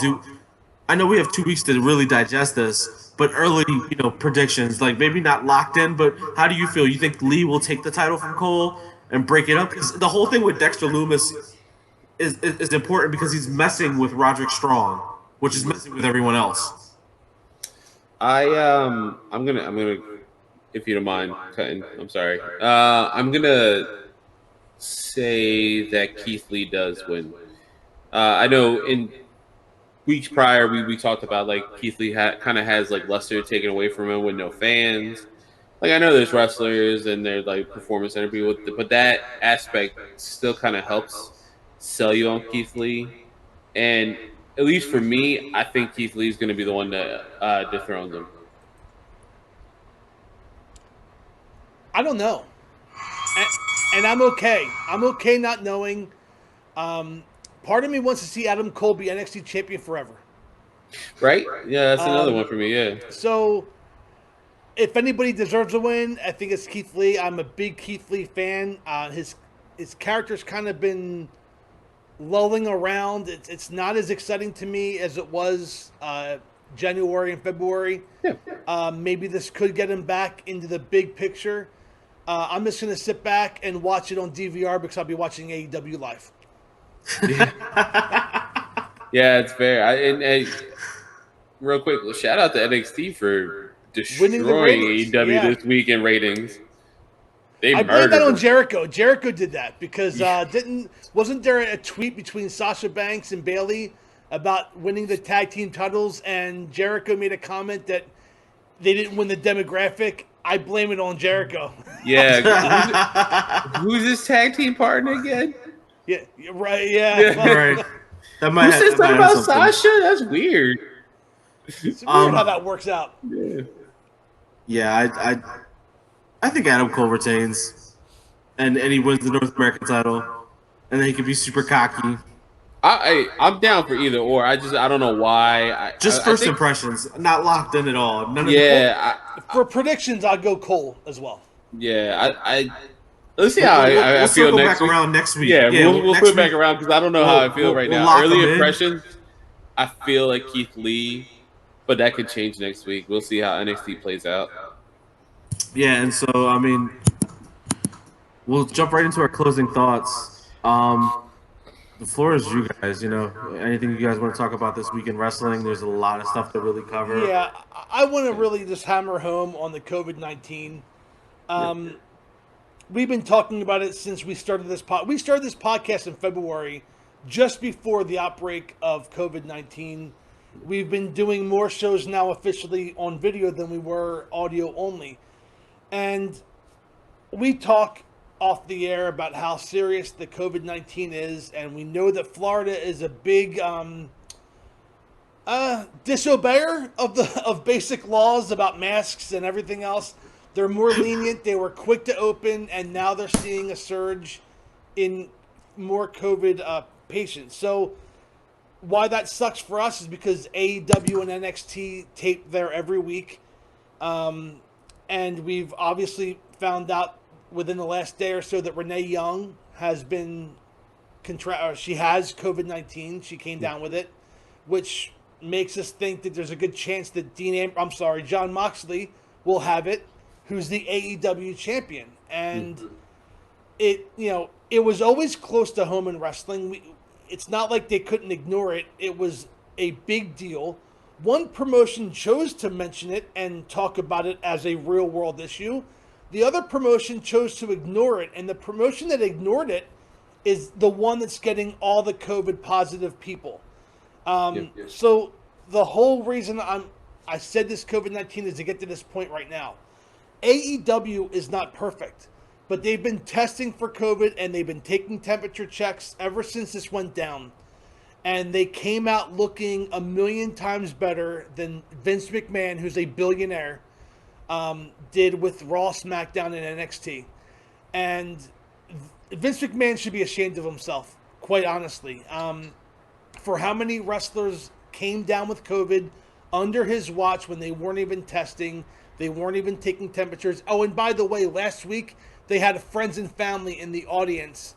I know we have 2 weeks to really digest this, but early, predictions, like maybe not locked in, but how do you feel? You think Lee will take the title from Cole and break it up? Because the whole thing with Dexter Lumis is important because he's messing with Roderick Strong, which is messing with everyone else. I'm gonna, if you don't mind cutting, I'm sorry. I'm gonna say that Keith Lee does win. I know in weeks prior we talked about like Keith Lee kind of has like luster taken away from him with no fans. Like I know there's wrestlers and there's like performance center people, but that aspect still kind of helps sell you on Keith Lee. And at least for me, I think Keith Lee is going to be the one that dethrones him. I don't know. And I'm okay. I'm okay not knowing. Part of me wants to see Adam Cole be NXT champion forever. Right? Yeah, that's another one for me, yeah. So, if anybody deserves a win, I think it's Keith Lee. I'm a big Keith Lee fan. His character's kind of been lulling around. It's not as exciting to me as it was January and February. Yeah. Maybe this could get him back into the big picture. I'm just going to sit back and watch it on DVR because I'll be watching AEW live. Yeah, it's fair. And real quick, shout out to NXT for destroying AEW this week in ratings. I blame that on Jericho. Jericho did that because wasn't there a tweet between Sasha Banks and Bayley about winning the tag team titles, and Jericho made a comment that they didn't win the demographic? I blame it on Jericho. Yeah. Who's his tag team partner again? Yeah, right. Yeah, Right. That Who said something about Sasha? That's weird. It's weird how that works out. Yeah, I think Adam Cole retains, and he wins the North American title, and then he can be super cocky. I'm down for either or. I don't know why. First impressions, not locked in at all. For predictions, I'll go Cole as well. Yeah, let's see how I feel next week. Around next week. Yeah, we'll put it back around because I don't know how I feel right now. Early impressions, I feel like Keith Lee, but that could change next week. We'll see how NXT plays out. Yeah, and so I mean, we'll jump right into our closing thoughts. The floor is you guys. Anything you guys want to talk about this week in wrestling? There's a lot of stuff to really cover. Yeah, I want to really just hammer home on the COVID-19. We've been talking about it since we started this We started this podcast in February, just before the outbreak of COVID-19. We've been doing more shows now officially on video than we were audio only. And we talk off the air about how serious the COVID-19 is, and we know that Florida is a big disobeyer of basic laws about masks and everything else. They're more lenient. They were quick to open, and now they're seeing a surge in more COVID patients. So why that sucks for us is because AEW and NXT tape there every week. And we've obviously found out within the last day or so that Renee Young has been she has COVID-19. She came down with it, which makes us think that there's a good chance that Jon Moxley will have it, who's the AEW champion. And it was always close to home in wrestling. It's not like they couldn't ignore it. It was a big deal. One promotion chose to mention it and talk about it as a real world issue. The other promotion chose to ignore it, and the promotion that ignored it is the one that's getting all the COVID positive people. So the whole reason I said this COVID-19 is to get to this point right now. AEW is not perfect, but they've been testing for COVID and they've been taking temperature checks ever since this went down. And they came out looking a million times better than Vince McMahon, who's a billionaire, did with Raw, SmackDown, and NXT. And Vince McMahon should be ashamed of himself, quite honestly. For how many wrestlers came down with COVID under his watch when they weren't even testing, they weren't even taking temperatures. Oh, and by the way, last week they had friends and family in the audience,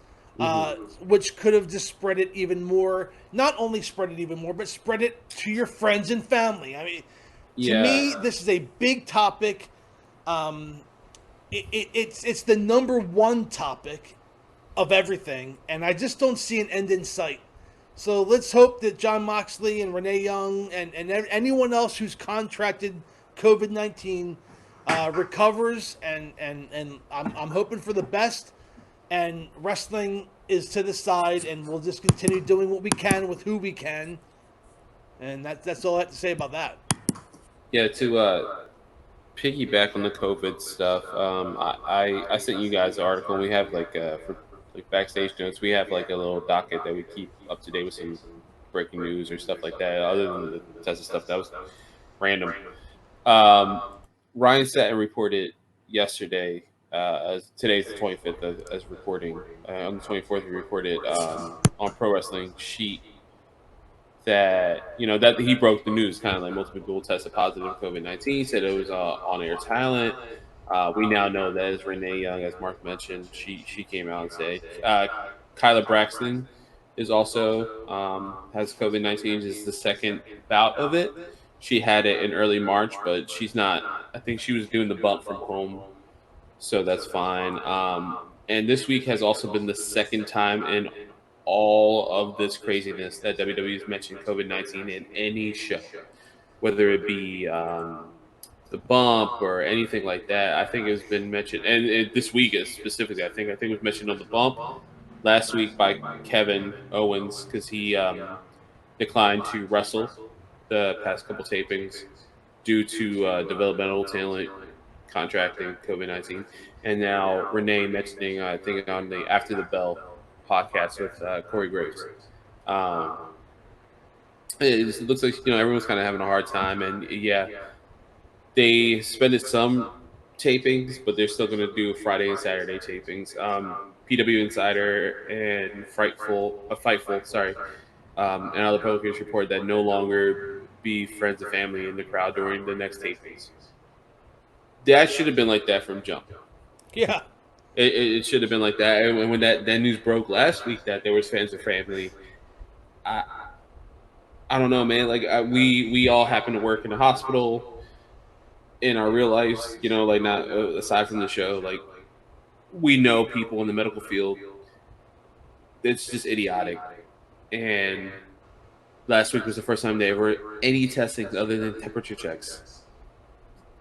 which could have just spread it even more. Not only spread it even more, but spread it to your friends and family. I mean, to me, this is a big topic. It's the number one topic of everything, and I just don't see an end in sight. So let's hope that Jon Moxley and Renee Young and anyone else who's contracted COVID-19 recovers, and I'm hoping for the best. And wrestling is to the side, and we'll just continue doing what we can with who we can. And that's all I have to say about that. Yeah, to piggyback on the COVID stuff, I sent you guys an article. We have for backstage notes, we have like a little docket that we keep up to date with some breaking news or stuff like that. Other than the Tessa stuff, that was random. Ryan Satin reported yesterday, as today's the 25th, as reporting. On the 24th, we reported on Pro Wrestling Sheet that that he broke the news, kind of like multiple people tested positive for COVID-19. Said it was on-air talent. We now know that is Renee Young, as Mark mentioned. She came out and said Kyla Braxton is also has COVID-19. This is the second bout of it. She had it in early March, but she's not. I think she was doing the bump from home, so that's fine. And this week has also been the second time in all of this craziness that WWE has mentioned COVID-19 in any show, whether it be the bump or anything like that. I think it's been mentioned, and this week is specifically. I think it was mentioned on the bump last week by Kevin Owens, because he declined to wrestle the past couple tapings due to developmental talent contracting COVID-19, and now Renee mentioning I think on the After the Bell podcast with Corey Graves. It looks like everyone's kind of having a hard time, and they suspended some tapings, but they're still going to do Friday and Saturday tapings. PW Insider and Fightful, and other publications report that no longer be friends and family in the crowd during the next tapings. That should have been like that from jump. Yeah. It should have been like that. And when that news broke last week that there was fans and family, I don't know, man. Like we all happen to work in a hospital in our real lives, like not aside from the show. Like we know people in the medical field. It's just idiotic and last week was the first time they ever any testing other than temperature checks.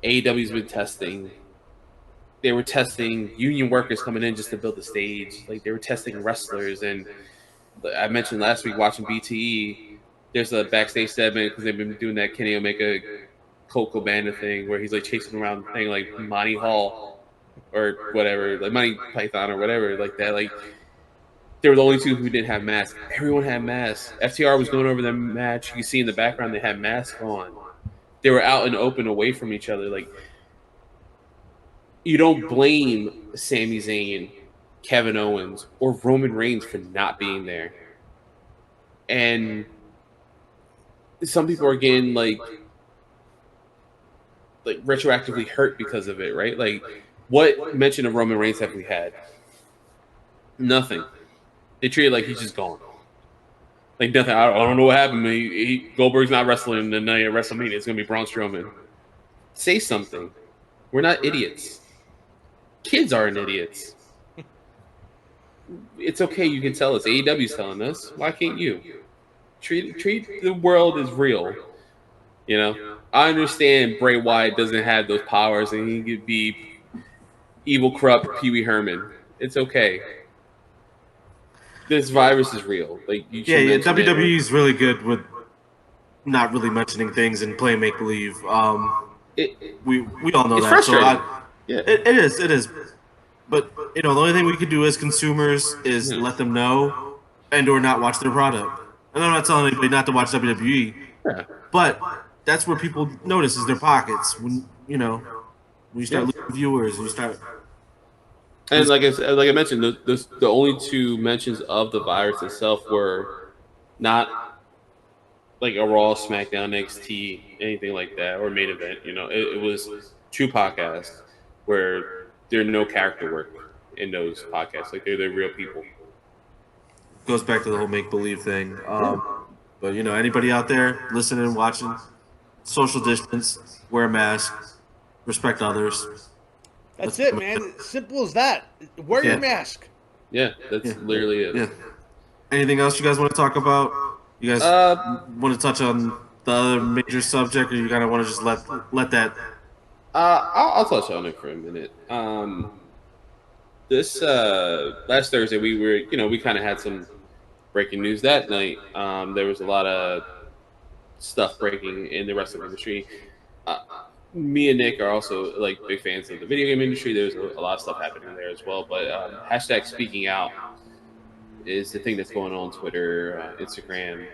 AEW's been testing. They were testing union workers coming in just to build the stage. Like they were testing wrestlers, and I mentioned last week watching BTE. There's a backstage segment because they've been doing that Kenny Omega Colt Cabana thing where he's like chasing around thing like Monty Hall or whatever, like Monty Python or whatever like that. Like they were the only two who didn't have masks. Everyone had masks. FTR was going over the match. You can see in the background they had masks on. They were out and open away from each other. Like you don't blame Sami Zayn, Kevin Owens, or Roman Reigns for not being there. And some people are getting like retroactively hurt because of it, right? Like, what mention of Roman Reigns have we had? Nothing. They treat it like he's just gone. Like nothing. I don't know what happened. Goldberg's not wrestling tonight at WrestleMania. It's gonna be Braun Strowman. Say something. We're not idiots. Kids aren't idiots. It's okay. You can tell us. AEW's telling us. Why can't you? Treat the world as real. You know, I understand Bray Wyatt doesn't have those powers and he could be evil, corrupt Pee Wee Herman. It's okay. This virus is real. Like WWE is really good with not really mentioning things and playing make believe. We all know it's that. Frustrating. It is. But the only thing we can do as consumers is let them know and or not watch their product. And I'm not telling anybody not to watch WWE. Yeah. But that's where people notice is their pockets when you start losing viewers, you start. And like I mentioned, the only two mentions of the virus itself were not like a Raw, SmackDown, NXT, anything like that, or main event. It was two podcasts where there's no character work in those podcasts. Like they're real people. Goes back to the whole make believe thing. But anybody out there listening, watching, social distance, wear a mask, respect others. That's it, man. Simple as that. Wear your mask. Yeah, that's literally it. Yeah. Anything else you guys want to talk about? You guys want to touch on the other major subject, or you kind of want to just let that? I'll touch on it for a minute. This last Thursday, we kind of had some breaking news that night. There was a lot of stuff breaking in the wrestling industry. Me and Nick are also like big fans of the video game industry. There's a lot of stuff happening there as well. But hashtag speaking out is the thing that's going on Twitter, Instagram,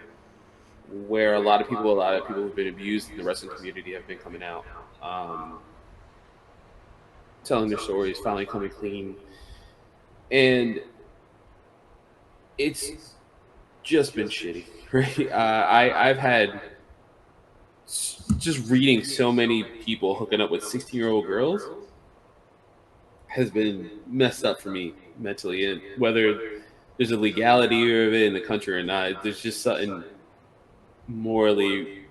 where a lot of people who've been abused in the wrestling community have been coming out, telling their stories, finally coming clean. And it's just been shitty, right? I've had just reading so many people hooking up with 16-year-old girls has been messed up for me mentally. And whether there's a legality of it in the country or not, there's just something morally,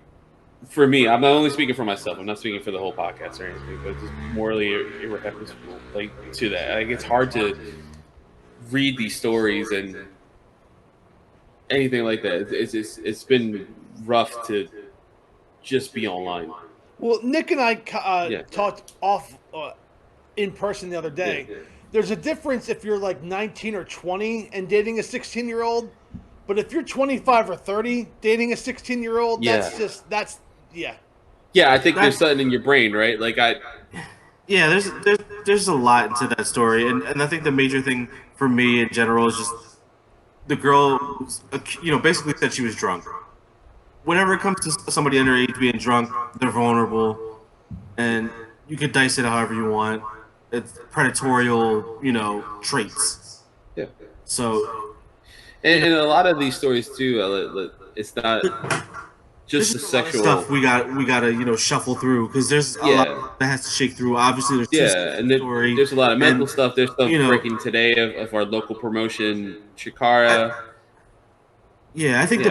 for me, I'm not only speaking for myself, I'm not speaking for the whole podcast or anything, but just morally irreprehensible to that. Like, it's hard to read these stories and anything like that. It's been rough to just be online. Well, Nick and I talked off in person the other day. Yeah. There's a difference if you're like 19 or 20 and dating a 16-year-old, but if you're 25 or 30 dating a 16-year-old, Yeah, I think there's something in your brain, right? Like there's a lot into that story, and I think the major thing for me in general is just the girl, basically said she was drunk. Whenever it comes to somebody underage being drunk, they're vulnerable, and you could dice it however you want. It's predatorial, traits. Yeah. So, and a lot of these stories too, it's not just the sexual stuff we gotta shuffle through, because there's a lot that has to shake through. Obviously, there's there's a lot of mental stuff. There's stuff breaking today of our local promotion, Chikara. I think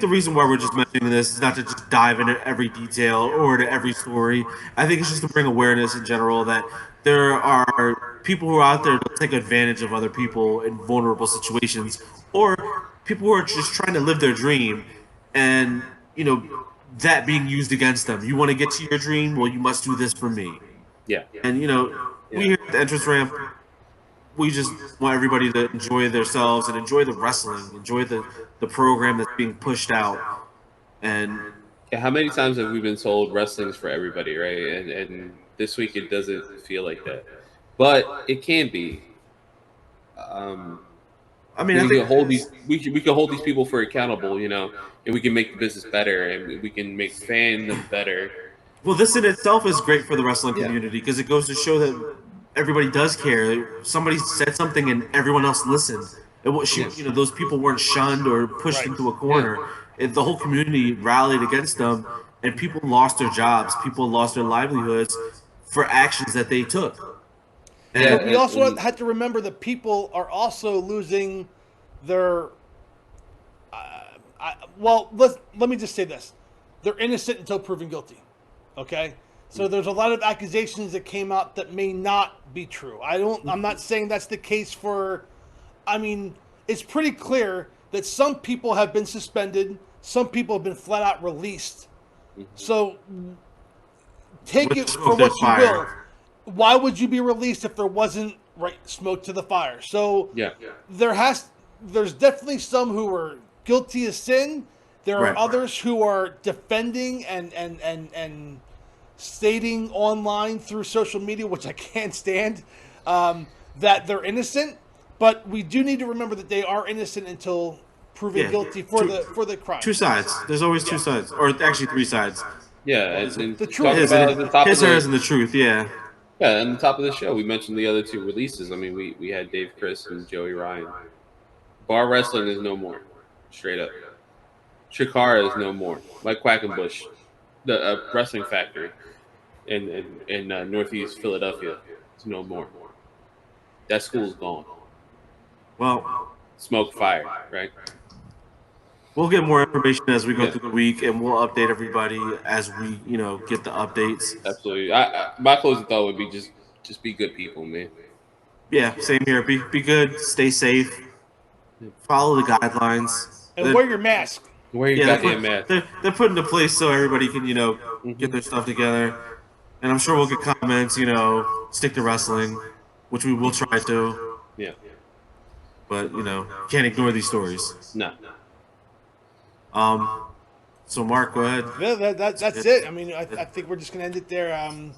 the reason why we're just mentioning this is not to just dive into every detail or to every story. I think it's just to bring awareness in general that there are people who are out there to take advantage of other people in vulnerable situations, or people who are just trying to live their dream, and that being used against them. You want to get to your dream? Well, you must do this for me. Yeah. And we here at the entrance ramp, we just want everybody to enjoy themselves and enjoy the wrestling, enjoy the program that's being pushed out. And how many times have we been told wrestling's for everybody, right? And this week it doesn't feel like that, but it can be. I mean, we can hold these people for accountable, and we can make the business better, and we can make fandom better. Well, this in itself is great for the wrestling community because it goes to show that everybody does care. Somebody said something and everyone else listened. Those people weren't shunned or pushed into a corner. The whole community rallied against them, and people lost their jobs. People lost their livelihoods for actions that they took. But we also had to remember that people are also losing their. Let me just say this: they're innocent until proven guilty. Okay, so there's a lot of accusations that came out that may not be true. I'm not saying that's the case for. I mean, it's pretty clear that some people have been suspended. Some people have been flat out released. So take it for what you will. Why would you be released if there wasn't smoke to the fire? So there's definitely some who are guilty of sin. There are others who are defending and stating online through social media, which I can't stand, that they're innocent. But we do need to remember that they are innocent until proven guilty for the crime. Two sides. There's always two sides, or actually three sides. Yeah, the truth. His, hers, and the truth. Yeah. Yeah, and the top of the show, we mentioned the other two releases. I mean, we had Dave Chris and Joey Ryan. Bar wrestling is no more, straight up. Chikara is no more. Mike Quackenbush, the wrestling factory in Northeast Philadelphia, is no more. That school's gone. Well, smoke, fire, right? We'll get more information as we go through the week, and we'll update everybody as we, get the updates. Absolutely. My closing thought would be just be good people, man. Yeah, same here. Be good. Stay safe. Follow the guidelines. And wear your mask. Wear your goddamn mask. They're put into place so everybody can, get their stuff together. And I'm sure we'll get comments, stick to wrestling, which we will try to. Yeah. But, can't ignore these stories. No. So Mark, go ahead. Yeah, that's it. I mean, I think we're just gonna end it there. On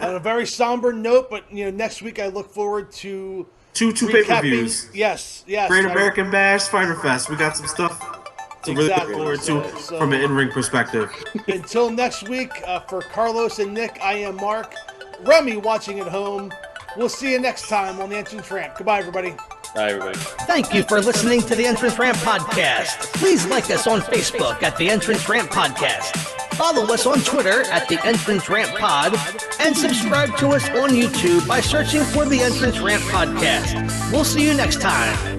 a very somber note, but next week I look forward to two pay-per-views. Yes. Great American Bash, Fighter Fest. We got some stuff to really look forward to from an in-ring perspective. Until next week, for Carlos and Nick, I am Mark. Remy watching at home. We'll see you next time on the Entrance Ramp. Goodbye, everybody. Bye, everybody. Thank you for listening to the Entrance Ramp Podcast. Please like us on Facebook at the Entrance Ramp Podcast. Follow us on Twitter at the Entrance Ramp Pod, and subscribe to us on YouTube by searching for the Entrance Ramp Podcast. We'll see you next time.